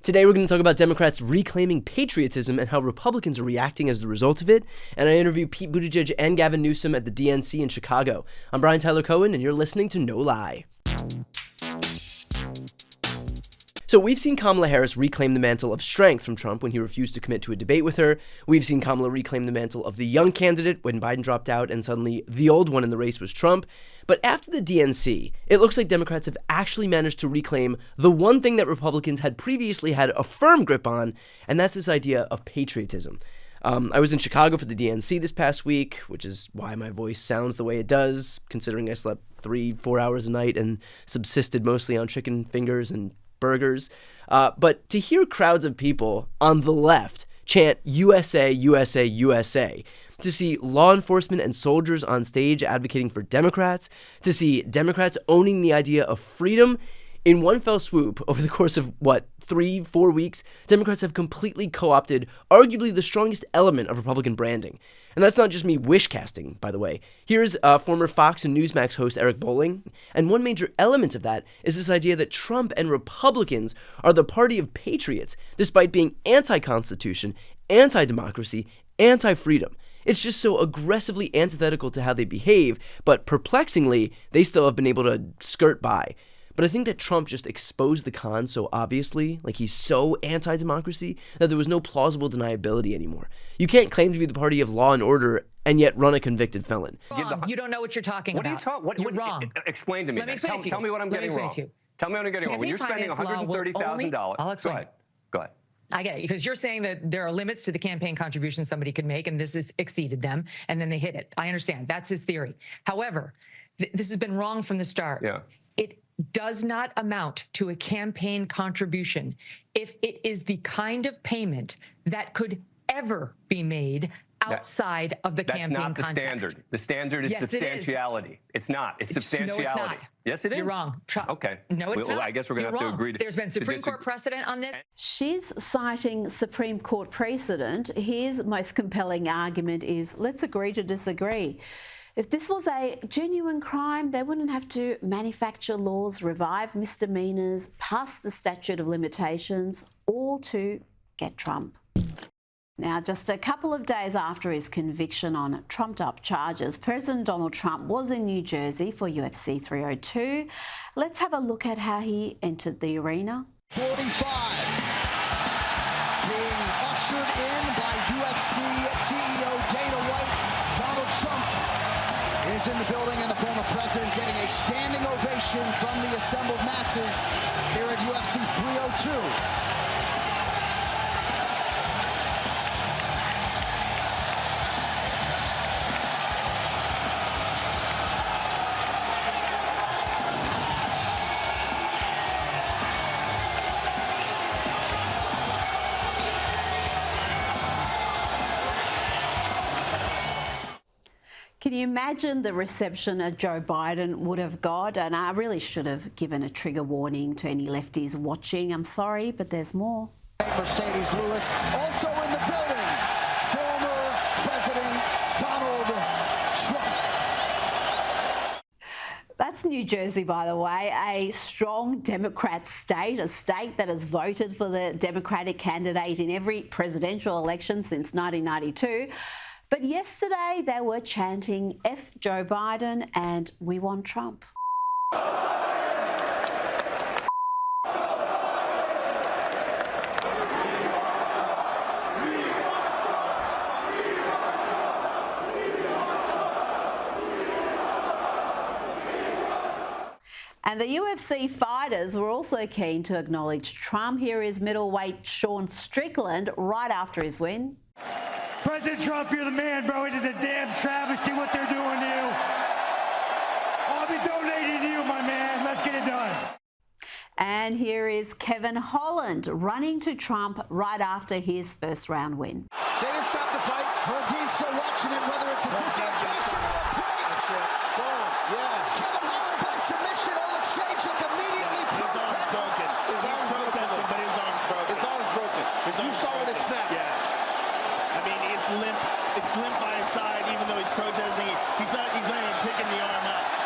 Today we're going to talk about Democrats reclaiming patriotism and how Republicans are reacting as the result of it. And I interview Pete Buttigieg and Gavin Newsom at the DNC in Chicago. I'm Brian Tyler Cohen, and you're listening to No Lie. So we've seen Kamala Harris reclaim the mantle of strength from Trump when he refused to commit to a debate with her. We've seen Kamala reclaim the mantle of the young candidate when Biden dropped out and suddenly the old one in the race was Trump. But after the DNC, it looks like Democrats have actually managed to reclaim the one thing that Republicans had previously had a firm grip on, and that's this idea of patriotism. I was in Chicago for the DNC this past week, which is why my voice sounds the way it does, considering I slept 3-4 hours a night and subsisted mostly on chicken fingers and burgers. But to hear crowds of people on the left chant USA, USA, USA, to see law enforcement and soldiers on stage advocating for Democrats, to see Democrats owning the idea of freedom, in one fell swoop, over the course of, 3-4 weeks, Democrats have completely co-opted arguably the strongest element of Republican branding. And that's not just me wish-casting, by the way. Here's former Fox and Newsmax host Eric Bolling, and one major element of that is this idea that Trump and Republicans are the party of patriots, despite being anti-constitution, anti-democracy, anti-freedom. It's just so aggressively antithetical to how they behave, but perplexingly, they still have been able to skirt by. But I think that Trump just exposed the con so obviously, like he's so anti-democracy, that there was no plausible deniability anymore. You can't claim to be the party of law and order and yet run a convicted felon. You don't know what you're talking about. You're wrong. Explain to me. Let me explain it to you. Tell me what I'm getting wrong. Tell me what I'm getting wrong. When you're spending $130,000. I'll explain. Go ahead. I get it, because you're saying that there are limits to the campaign contributions somebody could make, and this has exceeded them, and then they hit it. I understand. That's his theory. However, this has been wrong from the start. Yeah. It does not amount to a campaign contribution if it is the kind of payment that could ever be made outside of the campaign context. That's not the standard. The standard is substantiality. It's not. It's substantiality. No, it's not. Yes, it is. You're wrong. Okay. No, it's not. I guess we're going to have to agree to There's been Supreme Court precedent on this. She's citing Supreme Court precedent. His most compelling argument is, let's agree to disagree. If this was a genuine crime, they wouldn't have to manufacture laws, revive misdemeanors, pass the statute of limitations, all to get Trump. Now, just a couple of days after his conviction on trumped-up charges, President Donald Trump was in New Jersey for UFC 302. Let's have a look at how he entered the arena. 45, being ushered in by UFC CEO Dana White. Donald Trump is in the building, and the former president getting a standing ovation from the assembled masses here at UFC 302. Can you imagine the reception that Joe Biden would have got? And I really should have given a trigger warning to any lefties watching. I'm sorry, but there's more. Mercedes Lewis also in the building. Former President Donald Trump. That's New Jersey, by the way, a strong Democrat state, a state that has voted for the Democratic candidate in every presidential election since 1992. But yesterday they were chanting F Joe Biden and we want Trump. And the UFC fighters were also keen to acknowledge Trump. Here is middleweight Sean Strickland right after his win. President Trump, you're the man, bro. It is a damn travesty what they're doing to you. I'll be donating to you, my man. Let's get it done. And here is Kevin Holland running to Trump right after his first round win. They didn't stop the fight. Herdine's still watching it, whether it's a dislocation or a break. That's it. Boom. Yeah. Kevin Holland by submission. Oleksiejczuk immediately protests. His arm's protesting, but his arm's broken. His arm's broken. You saw when it snapped. Yeah. I mean, it's limp by its side, even though he's protesting. He's not even picking the arm up.